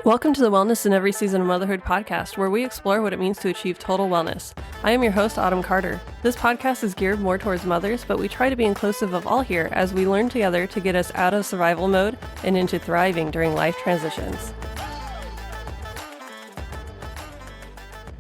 Welcome to the Wellness in Every Season of Motherhood podcast, where we explore what it means to achieve total wellness. I am your host, Autumn Carter. This podcast is geared more towards mothers, but we try to be inclusive of all here as we learn together to get us out of survival mode and into thriving during life transitions.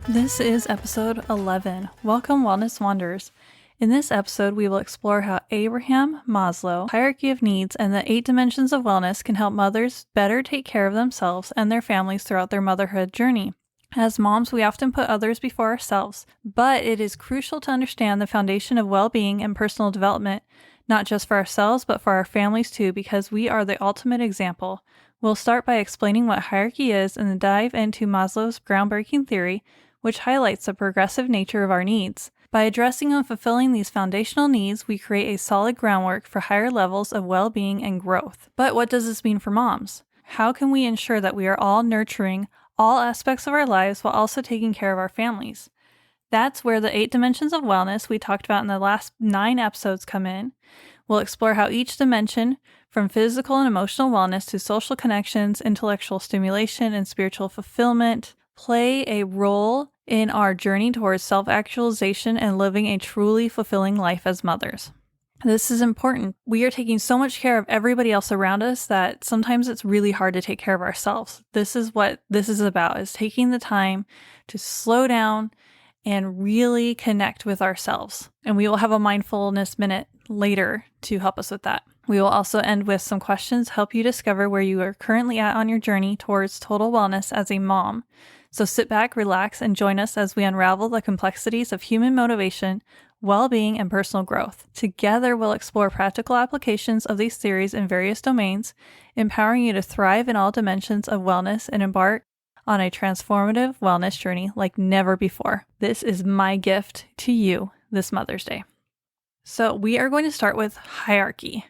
This is episode 11. Welcome, Wellness Wanderers. In this episode, we will explore how Abraham Maslow, hierarchy of needs, and the 8 dimensions of wellness can help mothers better take care of themselves and their families throughout their motherhood journey. As moms, we often put others before ourselves, but it is crucial to understand the foundation of well-being and personal development, not just for ourselves, but for our families too, because we are the ultimate example. We'll start by explaining what hierarchy is and then dive into Maslow's groundbreaking theory, which highlights the progressive nature of our needs. By addressing and fulfilling these foundational needs, we create a solid groundwork for higher levels of well-being and growth. But what does this mean for moms? How can we ensure that we are all nurturing all aspects of our lives while also taking care of our families? That's where the 8 dimensions of wellness we talked about in the last 9 episodes come in. We'll explore how each dimension, from physical and emotional wellness to social connections, intellectual stimulation, and spiritual fulfillment, play a role in our journey towards self-actualization and living a truly fulfilling life as mothers. This is important. We are taking so much care of everybody else around us that sometimes it's really hard to take care of ourselves. This is what this is about, is taking the time to slow down and really connect with ourselves. And we will have a mindfulness minute later to help us with that. We will also end with some questions to help you discover where you are currently at on your journey towards total wellness as a mom. So sit back, relax, and join us as we unravel the complexities of human motivation, well-being, and personal growth. Together, we'll explore practical applications of these theories in various domains, empowering you to thrive in all dimensions of wellness and embark on a transformative wellness journey like never before. This is my gift to you this Mother's Day. So we are going to start with hierarchy.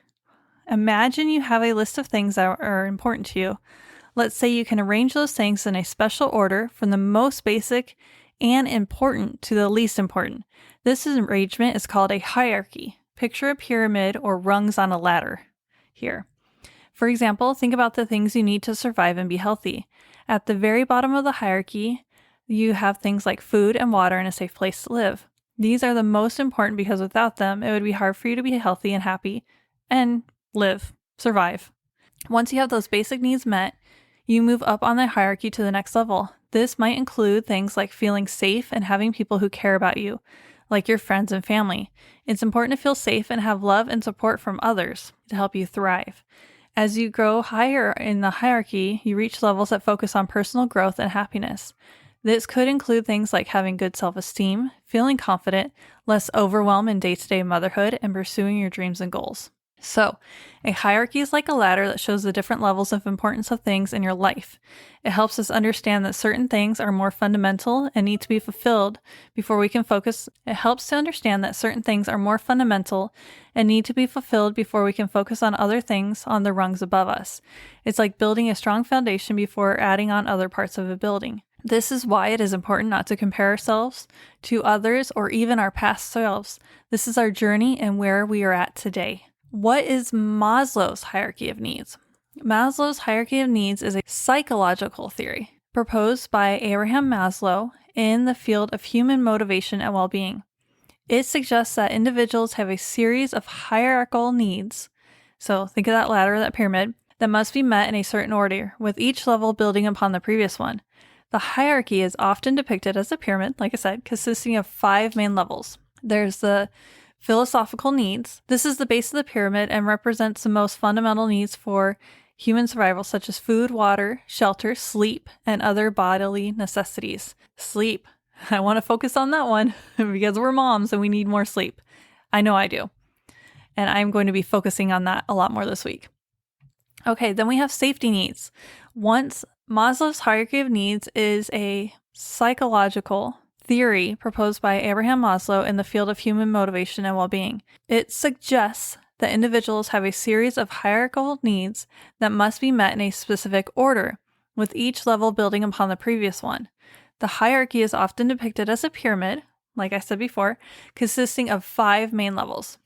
Imagine you have a list of things that are important to you. Let's say you can arrange those things in a special order from the most basic and important to the least important. This arrangement is called a hierarchy. Picture a pyramid or rungs on a ladder here. For example, think about the things you need to survive and be healthy. At the very bottom of the hierarchy, you have things like food and water and a safe place to live. These are the most important because without them, it would be hard for you to be healthy and happy and survive. Once you have those basic needs met, you move up on the hierarchy to the next level. This might include things like feeling safe and having people who care about you, like your friends and family. It's important to feel safe and have love and support from others to help you thrive. As you grow higher in the hierarchy, you reach levels that focus on personal growth and happiness. This could include things like having good self-esteem, feeling confident, less overwhelm in day-to-day motherhood, and pursuing your dreams and goals. So, a hierarchy is like a ladder that shows the different levels of importance of things in your life. It helps us understand that certain things are more fundamental and need to be fulfilled before we can focus. It helps to understand that certain things are more fundamental and need to be fulfilled before we can focus on other things on the rungs above us. It's like building a strong foundation before adding on other parts of a building. This is why it is important not to compare ourselves to others or even our past selves. This is our journey and where we are at today. What is Maslow's hierarchy of needs? Maslow's hierarchy of needs is a psychological theory proposed by Abraham Maslow in the field of human motivation and well-being. It suggests that individuals have a series of hierarchical needs, so think of that ladder, that pyramid, that must be met in a certain order, with each level building upon the previous one. The hierarchy is often depicted as a pyramid, like I said, consisting of 5 main levels. There's the philosophical needs. This is the base of the pyramid and represents the most fundamental needs for human survival, such as food, water, shelter, sleep, and other bodily necessities. Sleep. I want to focus on that one because we're moms and we need more sleep. I know I do. And I'm going to be focusing on that a lot more this week. Okay, then we have safety needs. Once Maslow's hierarchy of needs is a psychological theory proposed by Abraham Maslow in the field of human motivation and well-being. It suggests that individuals have a series of hierarchical needs that must be met in a specific order, with each level building upon the previous one. The hierarchy is often depicted as a pyramid, like I said before, consisting of 5 main levels.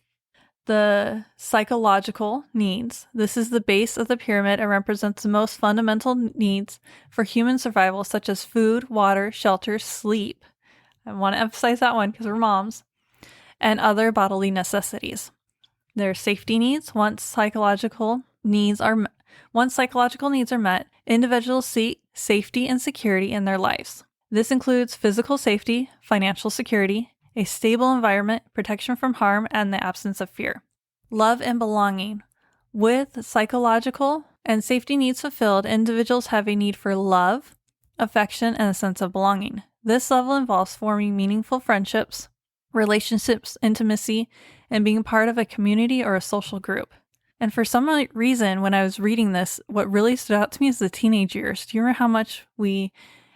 the psychological needs. This is the base of the pyramid and represents the most fundamental needs for human survival, such as food, water, shelter, sleep. I want to emphasize that one because we're moms, and other bodily necessities. Their safety needs. Once psychological needs are met, individuals seek safety and security in their lives. This includes physical safety, financial security, a stable environment, protection from harm, and the absence of fear. Love and belonging. With psychological and safety needs fulfilled, individuals have a need for love, affection, and a sense of belonging. This level involves forming meaningful friendships, relationships, intimacy, and being part of a community or a social group. And for some reason, when I was reading this, what really stood out to me is the teenage years. Do you remember how much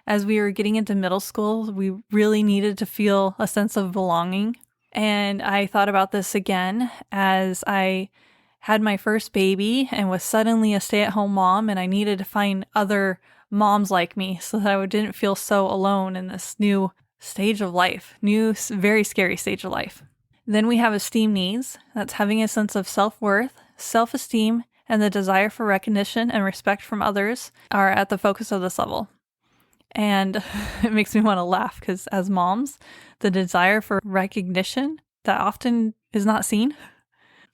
as we were getting into middle school, we really needed to feel a sense of belonging? And I thought about this again as I had my first baby and was suddenly a stay-at-home mom, and I needed to find other moms like me so that I didn't feel so alone in this new stage of life, new, very scary stage of life. Then we have esteem needs. That's having a sense of self-worth, self-esteem, and the desire for recognition and respect from others are at the focus of this level. And it makes me want to laugh because as moms, the desire for recognition that often is not seen.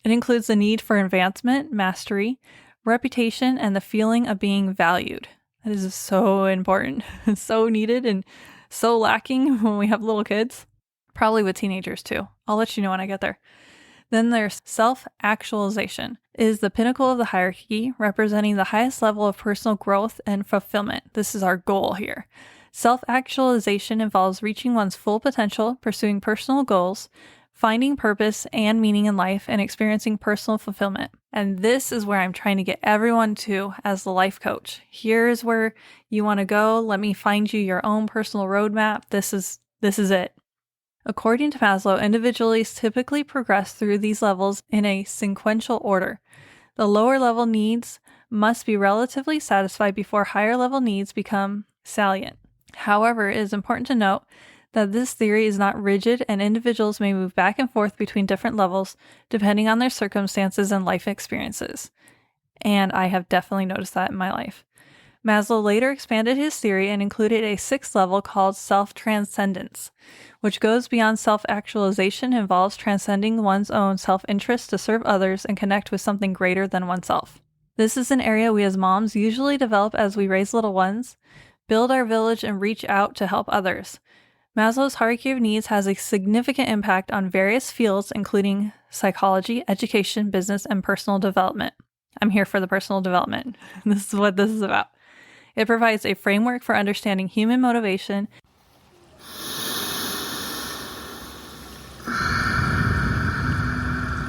It includes the need for advancement, mastery, reputation, and the feeling of being valued. That is so important, so needed, and so lacking when we have little kids. Probably with teenagers too. I'll let you know when I get there. Then there's self-actualization. It is the pinnacle of the hierarchy, representing the highest level of personal growth and fulfillment. This is our goal here. Self-actualization involves reaching one's full potential, pursuing personal goals, finding purpose and meaning in life, and experiencing personal fulfillment. And this is where I'm trying to get everyone to as the life coach. Here's where you want to go. Let me find you your own personal roadmap. This is it. According to Maslow, individuals typically progress through these levels in a sequential order. The lower level needs must be relatively satisfied before higher level needs become salient. However, it is important to note that this theory is not rigid and individuals may move back and forth between different levels depending on their circumstances and life experiences. And I have definitely noticed that in my life. Maslow later expanded his theory and included a sixth level called self-transcendence, which goes beyond self-actualization, involves transcending one's own self-interest to serve others and connect with something greater than oneself. This is an area we as moms usually develop as we raise little ones, build our village, and reach out to help others. Maslow's hierarchy of needs has a significant impact on various fields, including psychology, education, business, and personal development. I'm here for the personal development. This is what this is about. It provides a framework for understanding human motivation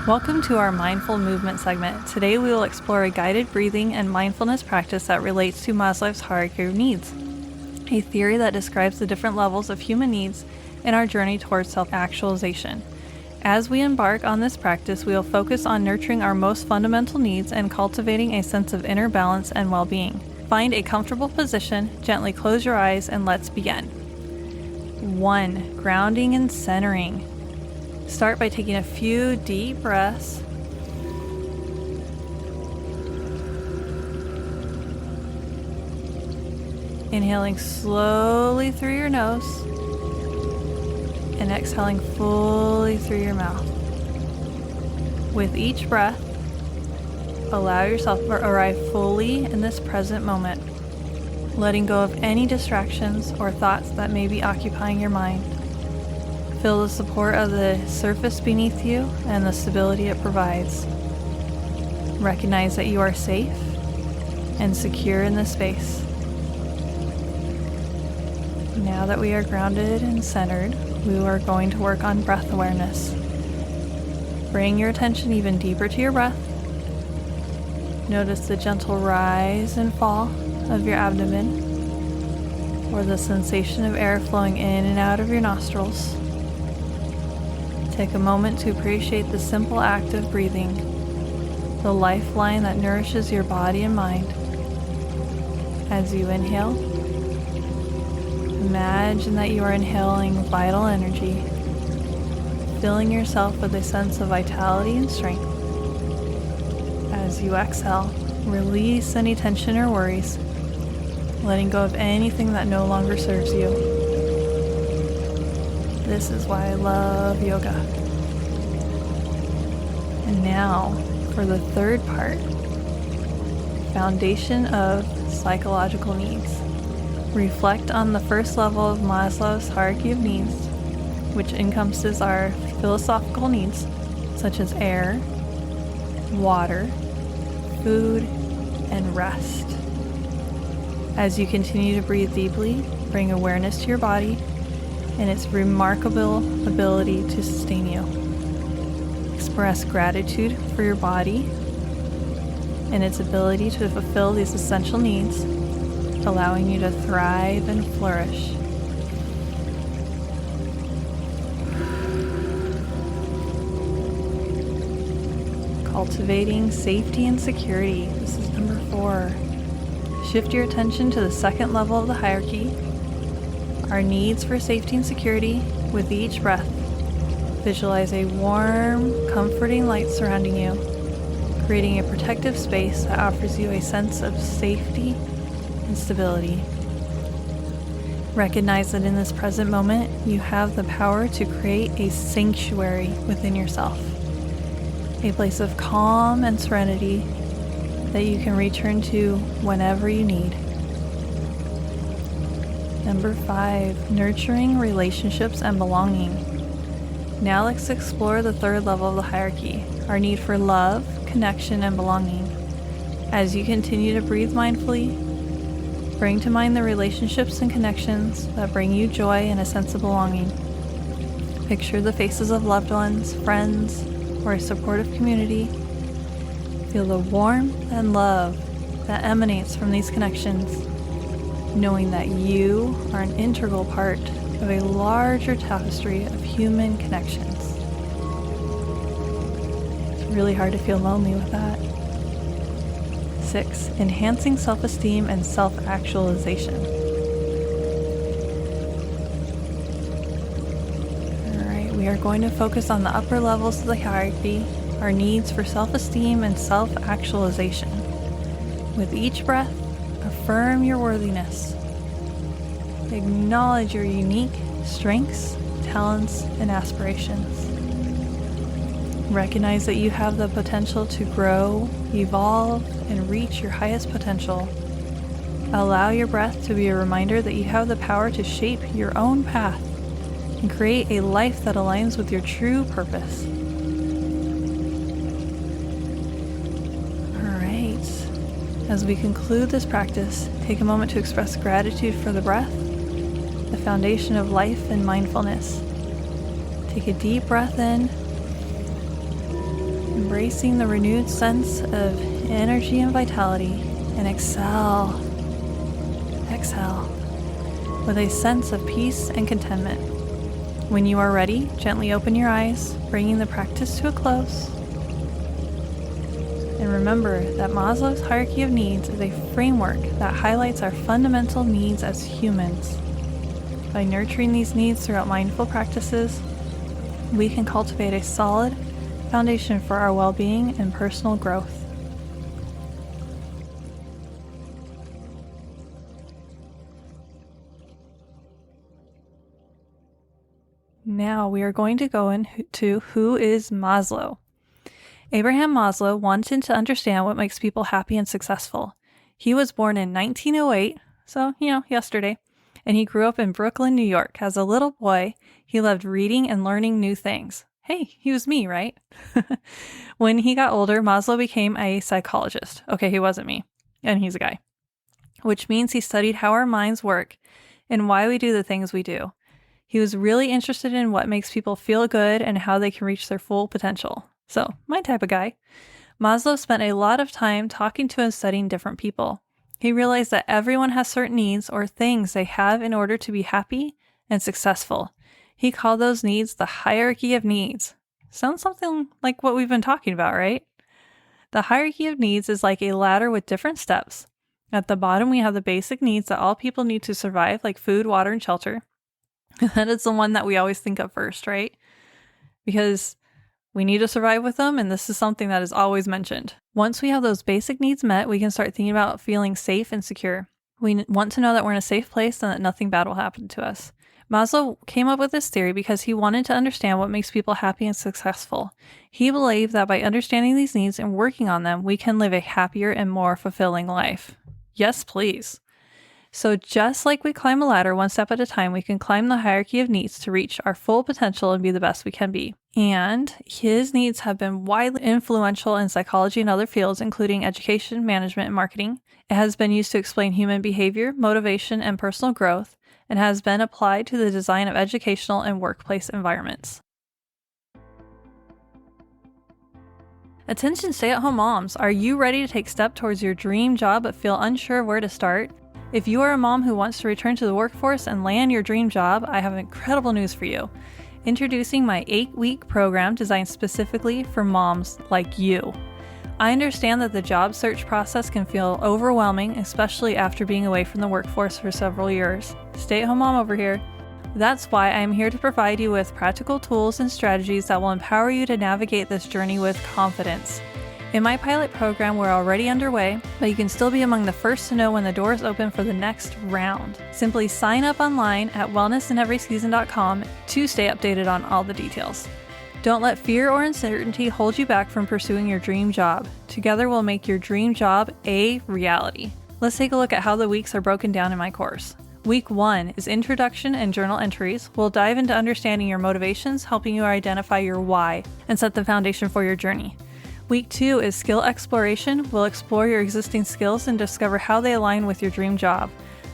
Welcome to our mindful movement segment. Today we will explore a guided breathing and mindfulness practice that relates to Maslow's hierarchy of needs, a theory that describes the different levels of human needs in our journey towards self-actualization. As we embark on this practice, we will focus on nurturing our most fundamental needs and cultivating a sense of inner balance and well-being. Find a comfortable position, gently close your eyes, and let's begin. 1. Grounding and centering. Start by taking a few deep breaths. Inhaling slowly through your nose and exhaling fully through your mouth. With each breath, allow yourself to arrive fully in this present moment, letting go of any distractions or thoughts that may be occupying your mind. Feel the support of the surface beneath you and the stability it provides. Recognize that you are safe and secure in this space. Now that we are grounded and centered, we are going to work on breath awareness. Bring your attention even deeper to your breath. Notice the gentle rise and fall of your abdomen, or the sensation of air flowing in and out of your nostrils. Take a moment to appreciate the simple act of breathing, the lifeline that nourishes your body and mind. As you inhale, imagine that you are inhaling vital energy, filling yourself with a sense of vitality and strength. As you exhale, release any tension or worries, letting go of anything that no longer serves you. This is why I love yoga. And now for the third part, foundation of psychological needs. Reflect on the first level of Maslow's hierarchy of needs, which encompasses our philosophical needs, such as air, water, food, and rest. As you continue to breathe deeply, bring awareness to your body and its remarkable ability to sustain you. Express gratitude for your body and its ability to fulfill these essential needs, allowing you to thrive and flourish. Cultivating safety and security. This is number 4. Shift your attention to the second level of the hierarchy, our needs for safety and security. With each breath, visualize a warm, comforting light surrounding you, creating a protective space that offers you a sense of safety and stability. Recognize that in this present moment, you have the power to create a sanctuary within yourself, a place of calm and serenity that you can return to whenever you need. Number 5, nurturing relationships and belonging. Now let's explore the third level of the hierarchy, our need for love, connection, and belonging. As you continue to breathe mindfully, bring to mind the relationships and connections that bring you joy and a sense of belonging. Picture the faces of loved ones, friends, or a supportive community. Feel the warmth and love that emanates from these connections, knowing that you are an integral part of a larger tapestry of human connections. It's really hard to feel lonely with that. 6, enhancing self-esteem and self-actualization. Alright, we are going to focus on the upper levels of the hierarchy, our needs for self-esteem and self-actualization. With each breath, affirm your worthiness. Acknowledge your unique strengths, talents, and aspirations. Recognize that you have the potential to grow, evolve, and reach your highest potential. Allow your breath to be a reminder that you have the power to shape your own path and create a life that aligns with your true purpose. Alright, as we conclude this practice, take a moment to express gratitude for the breath, the foundation of life and mindfulness. Take a deep breath in, embracing the renewed sense of energy and vitality, and exhale with a sense of peace and contentment. When you are ready, gently open your eyes, bringing the practice to a close. And remember that Maslow's hierarchy of needs is a framework that highlights our fundamental needs as humans. By nurturing these needs throughout mindful practices, we can cultivate a solid foundation for our well-being and personal growth. Now we are going to go into who is Maslow. Abraham Maslow wanted to understand what makes people happy and successful. He was born in 1908, so, yesterday, and he grew up in Brooklyn, New York. As a little boy, he loved reading and learning new things. Hey, he was me, right? When he got older, Maslow became a psychologist. Okay, he wasn't me, and he's a guy, which means he studied how our minds work and why we do the things we do. He was really interested in what makes people feel good and how they can reach their full potential. So, my type of guy. Maslow spent a lot of time talking to and studying different people. He realized that everyone has certain needs or things they have in order to be happy and successful. He called those needs the hierarchy of needs. Sounds something like what we've been talking about, right? The hierarchy of needs is like a ladder with different steps. At the bottom, we have the basic needs that all people need to survive, like food, water, and shelter. That is the one that we always think of first, right? because we need to survive with them, and this is something that is always mentioned. Once we have those basic needs met, we can start thinking about feeling safe and secure. We want to know that we're in a safe place and that nothing bad will happen to us. Maslow came up with this theory because he wanted to understand what makes people happy and successful. He believed that by understanding these needs and working on them, we can live a happier and more fulfilling life. Yes, please. So just like we climb a ladder one step at a time, we can climb the hierarchy of needs to reach our full potential and be the best we can be. And his needs have been widely influential in psychology and other fields, including education, management, and marketing. It has been used to explain human behavior, motivation, and personal growth, and has been applied to the design of educational and workplace environments. Attention stay-at-home moms, are you ready to take a step towards your dream job but feel unsure of where to start? If you are a mom who wants to return to the workforce and land your dream job, I have incredible news for you. Introducing my 8-week program designed specifically for moms like you. I understand that the job search process can feel overwhelming, especially after being away from the workforce for several years. Stay-at-home mom over here. That's why I am here to provide you with practical tools and strategies that will empower you to navigate this journey with confidence. In my pilot program, we're already underway, but you can still be among the first to know when the doors open for the next round. Simply sign up online at wellnessinEverySeason.com to stay updated on all the details. Don't let fear or uncertainty hold you back from pursuing your dream job. Together we'll make your dream job a reality. Let's take a look at how the weeks are broken down in my course. Week 1 is Introduction and Journal Entries. We'll dive into understanding your motivations, helping you identify your why, and set the foundation for your journey. Week 2 is Skill Exploration. We'll explore your existing skills and discover how they align with your dream job.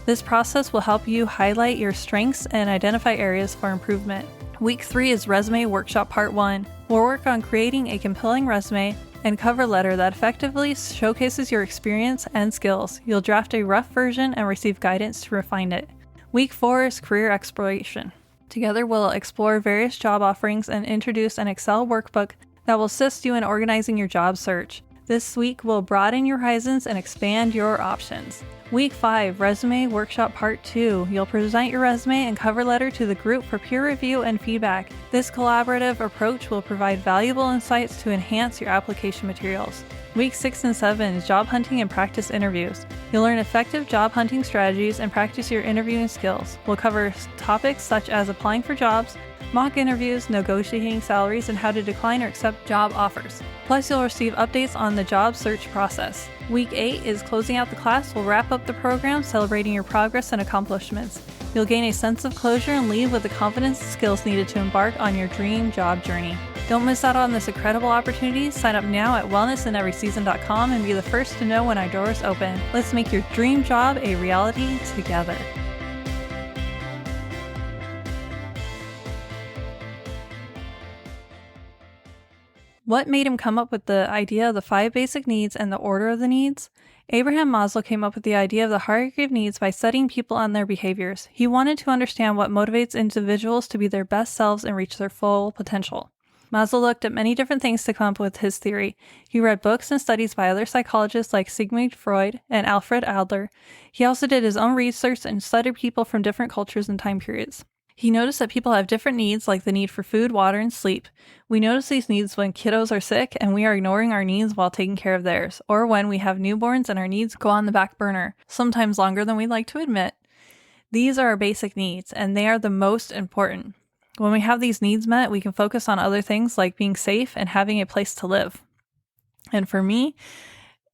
This process will help you highlight your strengths and identify areas for improvement. Week 3 is Resume Workshop Part 1. We'll work on creating a compelling resume and cover letter that effectively showcases your experience and skills. You'll draft a rough version and receive guidance to refine it. Week 4 is Career Exploration. Together we'll explore various job offerings and introduce an Excel workbook that will assist you in organizing your job search. This week will broaden your horizons and expand your options. Week 5, Resume Workshop Part 2. You'll present your resume and cover letter to the group for peer review and feedback. This collaborative approach will provide valuable insights to enhance your application materials. Week 6 and 7 is Job Hunting and Practice Interviews. You'll learn effective job hunting strategies and practice your interviewing skills. We'll cover topics such as applying for jobs, mock interviews, negotiating salaries, and how to decline or accept job offers. Plus, you'll receive updates on the job search process. Week 8 is Closing Out the Class. We'll wrap up the program, celebrating your progress and accomplishments. You'll gain a sense of closure and leave with the confidence and skills needed to embark on your dream job journey. Don't miss out on this incredible opportunity. Sign up now at wellnessinEverySeason.com and be the first to know when our doors open. Let's make your dream job a reality together. What made him come up with the idea of the 5 basic needs and the order of the needs? Abraham Maslow came up with the idea of the hierarchy of needs by studying people and their behaviors. He wanted to understand what motivates individuals to be their best selves and reach their full potential. Maslow looked at many different things to come up with his theory. He read books and studies by other psychologists like Sigmund Freud and Alfred Adler. He also did his own research and studied people from different cultures and time periods. He noticed that people have different needs, like the need for food, water, and sleep. We notice these needs when kiddos are sick and we are ignoring our needs while taking care of theirs, or when we have newborns and our needs go on the back burner, sometimes longer than we'd like to admit. These are our basic needs, and they are the most important. When we have these needs met, we can focus on other things like being safe and having a place to live. And for me,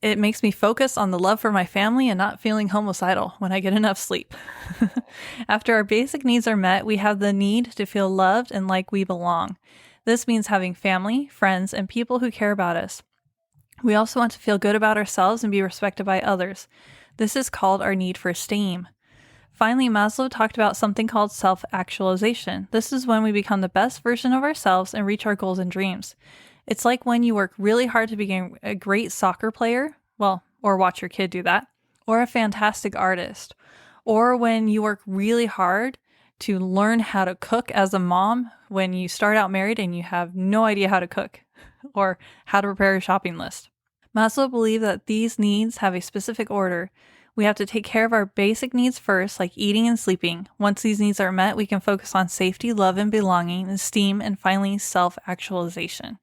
it makes me focus on the love for my family and not feeling homicidal when I get enough sleep. After our basic needs are met, we have the need to feel loved and like we belong. This means having family, friends, and people who care about us. We also want to feel good about ourselves and be respected by others. This is called our need for esteem. Finally, Maslow talked about something called self-actualization. This is when we become the best version of ourselves and reach our goals and dreams. It's like when you work really hard to become a great soccer player, or watch your kid do that, or a fantastic artist, or when you work really hard to learn how to cook as a mom when you start out married and you have no idea how to cook, or how to prepare a shopping list. Maslow believed that these needs have a specific order. We have to take care of our basic needs first, like eating and sleeping. Once these needs are met, we can focus on safety, love and belonging, esteem, and finally self-actualization.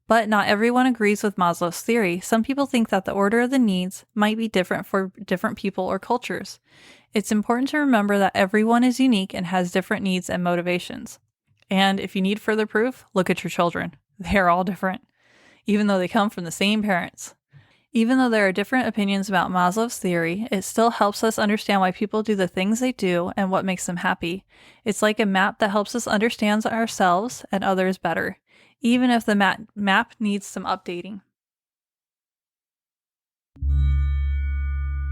But not everyone agrees with Maslow's theory. Some people think that the order of the needs might be different for different people or cultures. It's important to remember that everyone is unique and has different needs and motivations. And if you need further proof, look at your children. They're all different, even though they come from the same parents. Even though there are different opinions about Maslow's theory, it still helps us understand why people do the things they do and what makes them happy. It's like a map that helps us understand ourselves and others better, even if the map needs some updating.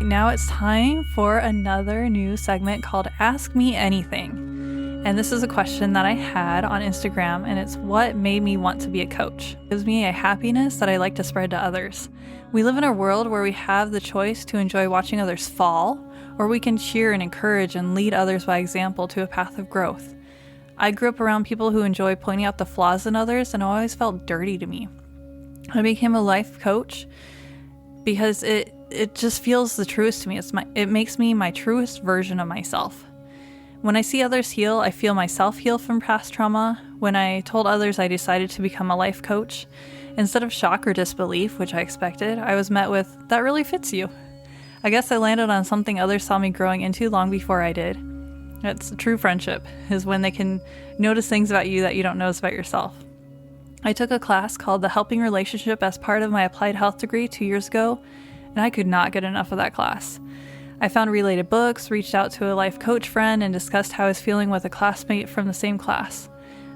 Now it's time for another new segment called Ask Me Anything. And this is a question that I had on Instagram, and it's what made me want to be a coach. It gives me a happiness that I like to spread to others. We live in a world where we have the choice to enjoy watching others fall, or we can cheer and encourage and lead others by example to a path of growth. I grew up around people who enjoy pointing out the flaws in others, and it always felt dirty to me. I became a life coach because it just feels the truest to me. It makes me my truest version of myself. When I see others heal, I feel myself heal from past trauma. When I told others I decided to become a life coach, instead of shock or disbelief, which I expected, I was met with, "That really fits you." I guess I landed on something others saw me growing into long before I did. That's true friendship, is when they can notice things about you that you don't notice about yourself. I took a class called The Helping Relationship as part of my applied health degree 2 years ago, and I could not get enough of that class. I found related books, reached out to a life coach friend, and discussed how I was feeling with a classmate from the same class.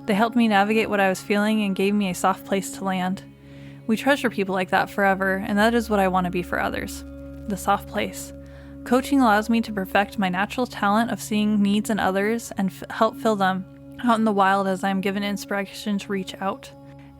They helped me navigate what I was feeling and gave me a soft place to land. We treasure people like that forever, and that is what I want to be for others. The soft place. Coaching allows me to perfect my natural talent of seeing needs in others and help fill them out in the wild as I am given inspiration to reach out.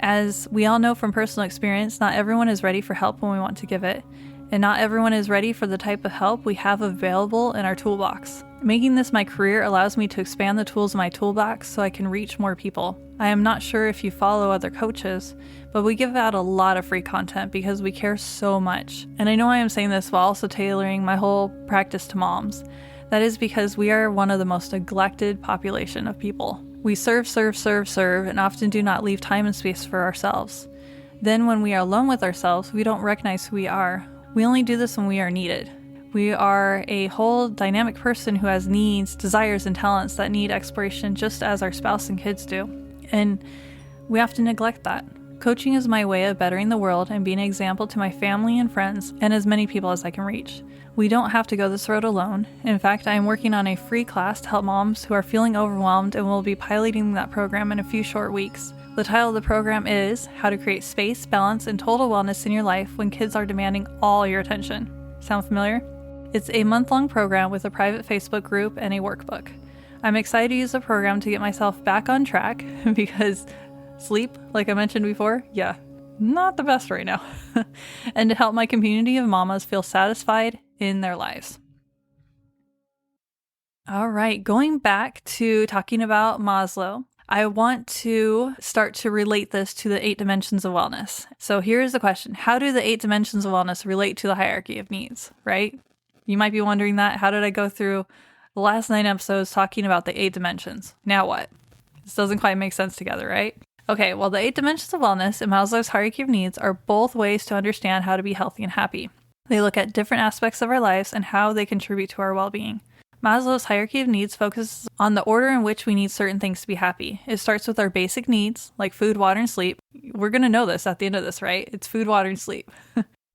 As we all know from personal experience, not everyone is ready for help when we want to give it. And not everyone is ready for the type of help we have available in our toolbox. Making this my career allows me to expand the tools in my toolbox so I can reach more people. I am not sure if you follow other coaches, but we give out a lot of free content because we care so much. And I know I am saying this while also tailoring my whole practice to moms. That is because we are one of the most neglected population of people. We serve, and often do not leave time and space for ourselves. Then when we are alone with ourselves, we don't recognize who we are. We only do this when we are needed. We are a whole dynamic person who has needs, desires, and talents that need exploration just as our spouse and kids do. And we often neglect that. Coaching is my way of bettering the world and being an example to my family and friends and as many people as I can reach. We don't have to go this road alone. In fact, I am working on a free class to help moms who are feeling overwhelmed, and will be piloting that program in a few short weeks. The title of the program is How to Create Space, Balance, and Total Wellness in Your Life When Kids Are Demanding All Your Attention. Sound familiar? It's a month-long program with a private Facebook group and a workbook. I'm excited to use the program to get myself back on track because sleep, like I mentioned before, not the best right now. And to help my community of mamas feel satisfied in their lives. All right, going back to talking about Maslow, I want to start to relate this to the 8 dimensions of wellness. So here's the question. How do the 8 dimensions of wellness relate to the hierarchy of needs, right? You might be wondering that. How did I go through the last 9 episodes talking about the 8 dimensions? Now what? This doesn't quite make sense together, right? Okay, well, the 8 dimensions of wellness and Maslow's hierarchy of needs are both ways to understand how to be healthy and happy. They look at different aspects of our lives and how they contribute to our well-being. Maslow's hierarchy of needs focuses on the order in which we need certain things to be happy. It starts with our basic needs, like food, water, and sleep. We're going to know this at the end of this, right? It's food, water, and sleep.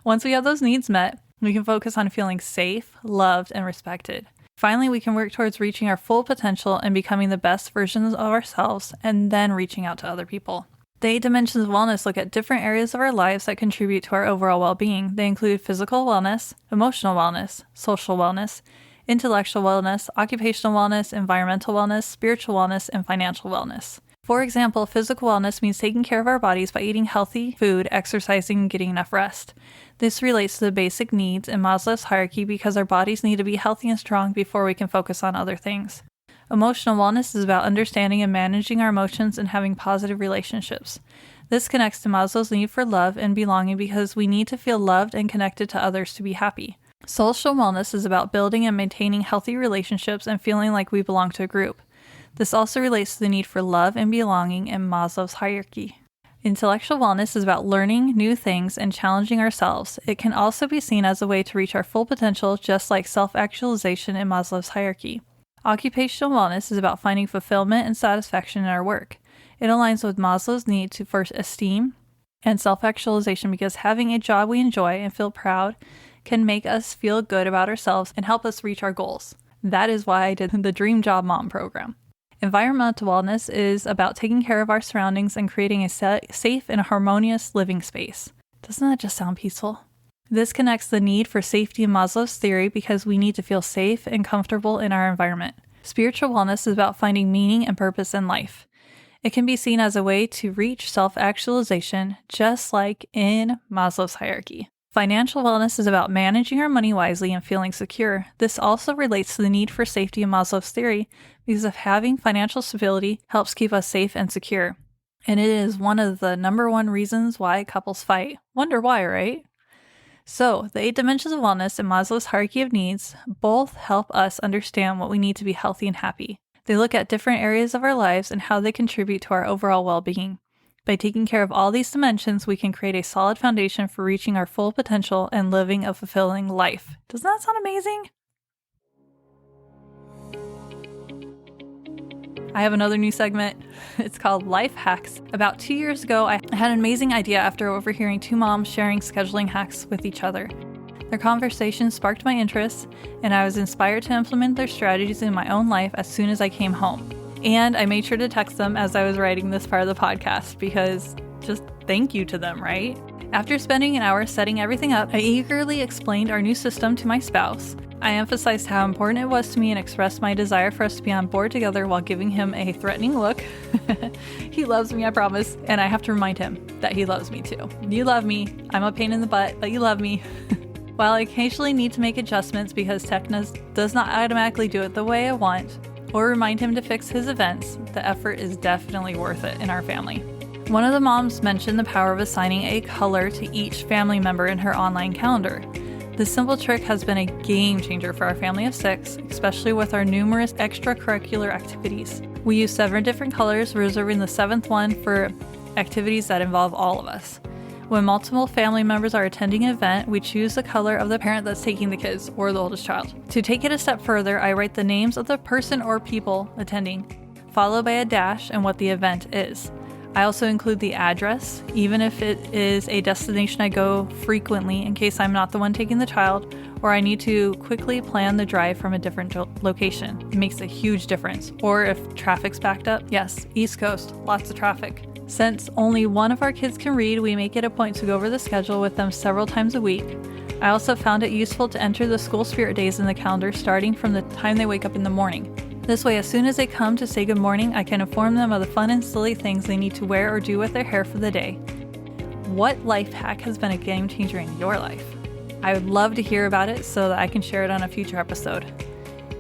Once we have those needs met, we can focus on feeling safe, loved, and respected. Finally, we can work towards reaching our full potential and becoming the best versions of ourselves, and then reaching out to other people. The 8 dimensions of wellness look at different areas of our lives that contribute to our overall well-being. They include physical wellness, emotional wellness, social wellness, intellectual wellness, occupational wellness, environmental wellness, spiritual wellness, and financial wellness. For example, physical wellness means taking care of our bodies by eating healthy food, exercising, and getting enough rest. This relates to the basic needs in Maslow's hierarchy because our bodies need to be healthy and strong before we can focus on other things. Emotional wellness is about understanding and managing our emotions and having positive relationships. This connects to Maslow's need for love and belonging because we need to feel loved and connected to others to be happy. Social wellness is about building and maintaining healthy relationships and feeling like we belong to a group. This also relates to the need for love and belonging in Maslow's hierarchy. Intellectual wellness is about learning new things and challenging ourselves. It can also be seen as a way to reach our full potential, just like self-actualization in Maslow's hierarchy. Occupational wellness is about finding fulfillment and satisfaction in our work. It aligns with Maslow's need for esteem and self-actualization because having a job we enjoy and feel proud can make us feel good about ourselves and help us reach our goals. That is why I did the Dream Job Mom program. Environmental wellness is about taking care of our surroundings and creating a safe and harmonious living space. Doesn't that just sound peaceful? This connects the need for safety in Maslow's theory because we need to feel safe and comfortable in our environment. Spiritual wellness is about finding meaning and purpose in life. It can be seen as a way to reach self-actualization, just like in Maslow's hierarchy. Financial wellness is about managing our money wisely and feeling secure. This also relates to the need for safety in Maslow's theory because of having financial stability helps keep us safe and secure. And it is one of the number one reasons why couples fight. Wonder why, right? So, the 8 dimensions of wellness and Maslow's hierarchy of needs both help us understand what we need to be healthy and happy. They look at different areas of our lives and how they contribute to our overall well-being. By taking care of all these dimensions, we can create a solid foundation for reaching our full potential and living a fulfilling life. Doesn't that sound amazing? I have another new segment. It's called Life Hacks. About 2 years ago, I had an amazing idea after overhearing 2 moms sharing scheduling hacks with each other. Their conversation sparked my interest, and I was inspired to implement their strategies in my own life as soon as I came home. And I made sure to text them as I was writing this part of the podcast because just thank you to them, right? After spending an hour setting everything up, I eagerly explained our new system to my spouse. I emphasized how important it was to me and expressed my desire for us to be on board together while giving him a threatening look. He loves me, I promise, and I have to remind him that he loves me too. You love me. I'm a pain in the butt, but you love me. While I occasionally need to make adjustments because tech does not automatically do it the way I want, or remind him to fix his events, the effort is definitely worth it in our family. One of the moms mentioned the power of assigning a color to each family member in her online calendar. This simple trick has been a game changer for our family of 6, especially with our numerous extracurricular activities. We use 7 different colors, reserving the 7th one for activities that involve all of us. When multiple family members are attending an event, we choose the color of the parent that's taking the kids or the oldest child. To take it a step further, I write the names of the person or people attending, followed by a dash and what the event is. I also include the address, even if it is a destination I go frequently in case I'm not the one taking the child or I need to quickly plan the drive from a different location. It makes a huge difference. Or if traffic's backed up, yes, East Coast, lots of traffic. Since only one of our kids can read, we make it a point to go over the schedule with them several times a week. I also found it useful to enter the school spirit days in the calendar starting from the time they wake up in the morning. This way, as soon as they come to say good morning, I can inform them of the fun and silly things they need to wear or do with their hair for the day. What life hack has been a game changer in your life? I would love to hear about it so that I can share it on a future episode.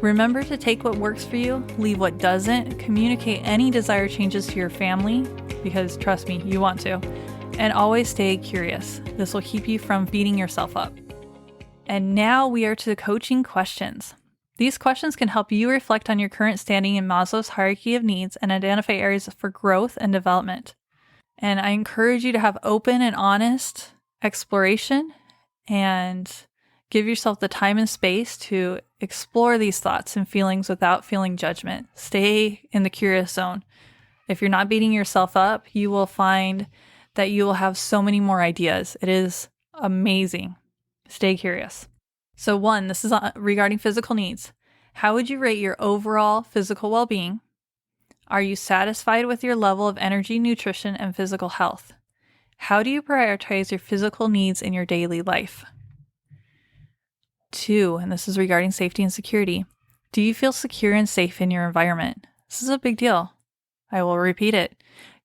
Remember to take what works for you, leave what doesn't, communicate any desired changes to your family, because trust me, you want to, and always stay curious. This will keep you from beating yourself up. And now we are to the coaching questions. These questions can help you reflect on your current standing in Maslow's hierarchy of needs and identify areas for growth and development. And I encourage you to have open and honest exploration and give yourself the time and space to explore these thoughts and feelings without feeling judgment. Stay in the curious zone. If you're not beating yourself up, you will find that you will have so many more ideas. It is amazing. Stay curious. So 1, this is regarding physical needs. How would you rate your overall physical well-being? Are you satisfied with your level of energy, nutrition, and physical health? How do you prioritize your physical needs in your daily life? 2, and this is regarding safety and security. Do you feel secure and safe in your environment? This is a big deal. I will repeat it.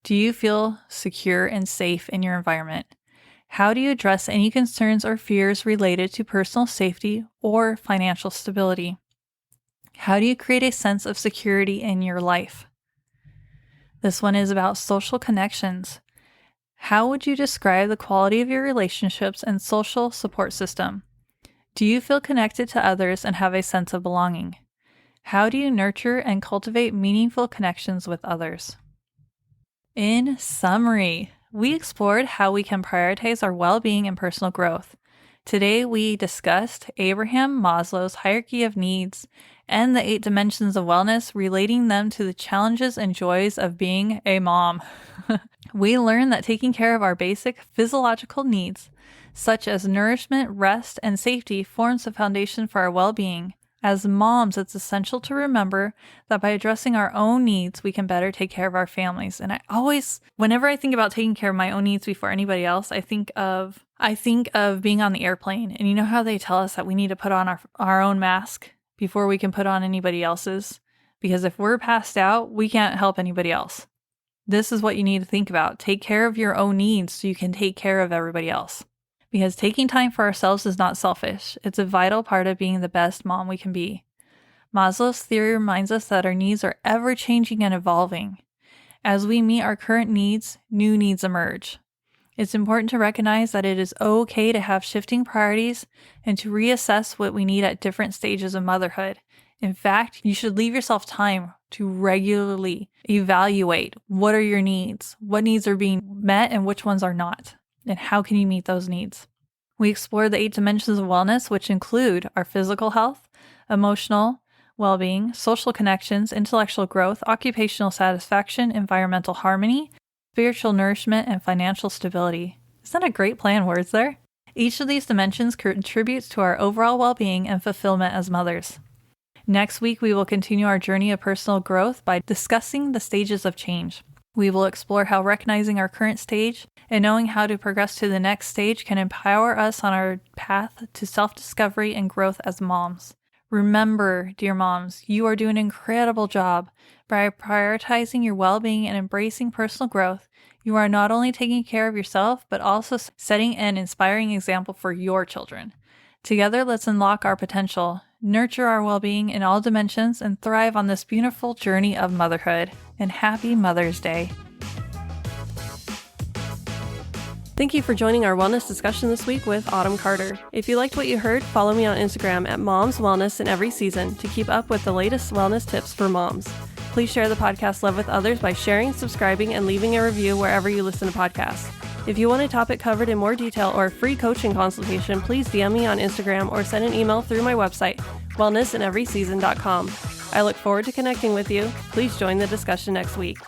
Do you feel secure and safe in your environment? How do you address any concerns or fears related to personal safety or financial stability? How do you create a sense of security in your life? This one is about social connections. How would you describe the quality of your relationships and social support system? Do you feel connected to others and have a sense of belonging? How do you nurture and cultivate meaningful connections with others? In summary, we explored how we can prioritize our well-being and personal growth. Today, we discussed Abraham Maslow's hierarchy of needs and the 8 dimensions of wellness, relating them to the challenges and joys of being a mom. We learned that taking care of our basic physiological needs, such as nourishment, rest, and safety, forms the foundation for our well-being. As moms, it's essential to remember that by addressing our own needs, we can better take care of our families. And whenever I think about taking care of my own needs before anybody else, I think of being on the airplane. And you know how they tell us that we need to put on our own mask before we can put on anybody else's? Because if we're passed out, we can't help anybody else. This is what you need to think about. Take care of your own needs so you can take care of everybody else. Because taking time for ourselves is not selfish. It's a vital part of being the best mom we can be. Maslow's theory reminds us that our needs are ever-changing and evolving. As we meet our current needs, new needs emerge. It's important to recognize that it is okay to have shifting priorities and to reassess what we need at different stages of motherhood. In fact, you should leave yourself time to regularly evaluate what are your needs, what needs are being met and which ones are not, and how can you meet those needs. We explored the 8 dimensions of wellness, which include our physical health, emotional well-being, social connections, intellectual growth, occupational satisfaction, environmental harmony, spiritual nourishment, and financial stability. Isn't that a great play on words there? Each of these dimensions contributes to our overall well-being and fulfillment as mothers. Next week, we will continue our journey of personal growth by discussing the stages of change. We will explore how recognizing our current stage and knowing how to progress to the next stage can empower us on our path to self-discovery and growth as moms. Remember, dear moms, you are doing an incredible job. By prioritizing your well-being and embracing personal growth, you are not only taking care of yourself, but also setting an inspiring example for your children. Together, let's unlock our potential, nurture our well-being in all dimensions, and thrive on this beautiful journey of motherhood. And happy Mother's Day. Thank you for joining our wellness discussion this week with Autumn Carter. If you liked what you heard, follow me on Instagram at Moms Wellness in every season to keep up with the latest wellness tips for moms. Please share the podcast love with others by sharing, subscribing, and leaving a review wherever you listen to podcasts. If you want a topic covered in more detail or a free coaching consultation, please DM me on Instagram or send an email through my website, wellnessinEverySeason.com. I look forward to connecting with you. Please join the discussion next week.